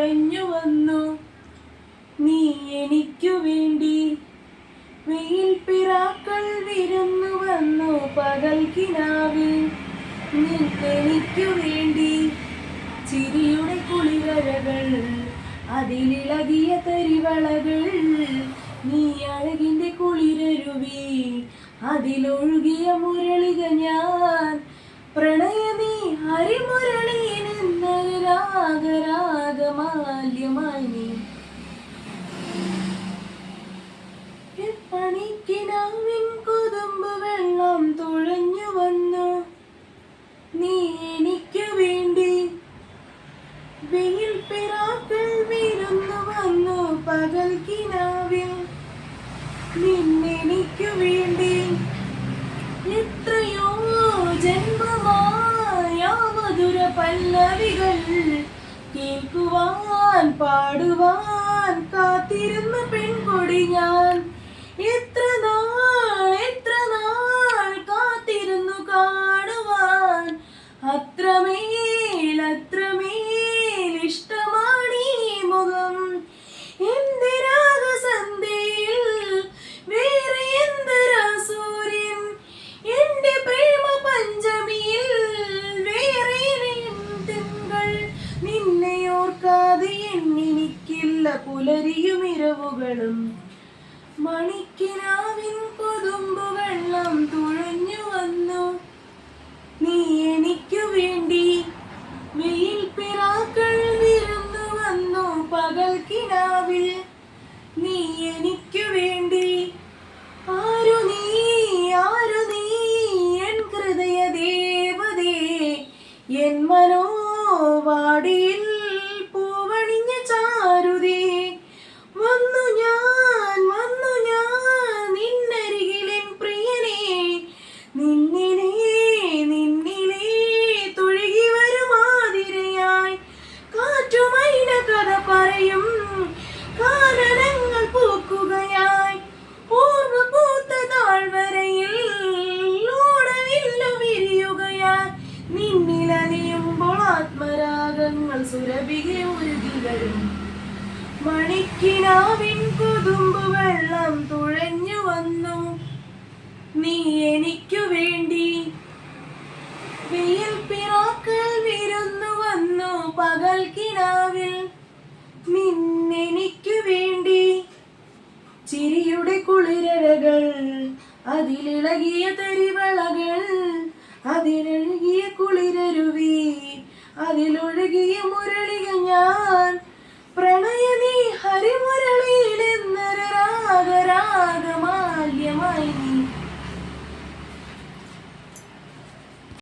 തുഴഞ്ഞു വന്നു നീ എനിക്കു വേണ്ടി. വെയിൽ പിറാക്കൾ വിരുന്നു വന്നു പകൽ കിനാവിൽ നിനക്കെനിക്കു വേണ്ടി. ചിരിയുടെ കുളിരഴകൾ അതിലിളകിയ തരിവളകൾ നീ അഴകിന്റെ കുളിരരുവി അതിലൊഴുകിയ മുരളിക ഞാൻ. പ്രണയമീ ഹരിമുരളിയെന്നൊരു രാഗമാല്യമായി നീ. പണിക്കിനാവിൻ കൊതുമ്പ് വെള്ളം തുഴഞ്ഞു വന്നു നീ എനിക്കു വേണ്ടി. വെയിൽ പിറാക്കൾ വിരുന്നു വന്നു പകൽ കിനാവിൽ നിന്നെനിക്കു വേണ്ടി. എത്രയോ ജന്മമായ മധുര പല്ലവികൾ കേൾക്കുവാൻ പാടുവാൻ കാത്തിരുന്ന പെൺകൊടി ഞാൻ. എത്ര നാൾ കാത്തിരുന്നു കാണുവാൻ. അത്രമേൽ ഇഷ്ടമാണീ മുഖം. എന്റെ രാഗസന്ധ്യയിൽ വേറെ എന്തൊരാ സൂര്യൻ. എന്റെ പ്രേമ പഞ്ചമിയിൽ വേറെ തിങ്കൾ. നിന്നെ ഓർക്കാതെ എനിക്കില്ല പുലരിയും ഇരവുകളും. മണിക്കിനാവിൻ കൊതുമ്പു വെള്ളം തുഴഞ്ഞു വന്നു നീ എനിക്കു വേണ്ടി. വെയിൽ പിറാക്കൾ വിരുന്നു വന്നു പകൽ കിനാവിൽ നീ എനിക്കു വേണ്ടി. ആരു നീ എൻ ഹൃദയ ദേവതേ, എൻ മനോവാടിയിൽ പൂവണിഞ്ഞ ചാരുതേ. വന്നു ഞാൻ നിന്നരികിലെൻ പ്രിയനേ. നിന്നിലേ തൊഴുകി വരുമാതിരയായി. കാറ്റുമൈന കഥ പറയും കാനനങ്ങൾ പൂക്കുകയായി. ഓർമ്മ പൂത്ത താഴ്വരയിൽ ഓടവില്ലു വിരിയുകയായി. നിന്നിലലിയുമ്പോൾ ആത്മരാഗങ്ങൾ സുരഭിക ഉരുകി വരും. മണിക്കിനാവിൻ കൊതുമ്പു വെള്ളം തുഴഞ്ഞു വന്നു നീ എനിക്കു വേണ്ടി. വെയിൽ പിറാക്കൾ വിരുന്നു വന്നു പകൽ കിനാവിൽ നിന്നെനിക്കു വേണ്ടി. ചിരിയുടെ കുളിരഴകൾ അതിലിളകിയ തരിവളകൾ അതിലൊഴുകിയ കുളിരരുവി അതിലൊഴുകിയ മുരളിക ഞാൻ. പ്രണയമീ ഹരിമുരളിയിലെന്നൊരു രാഗം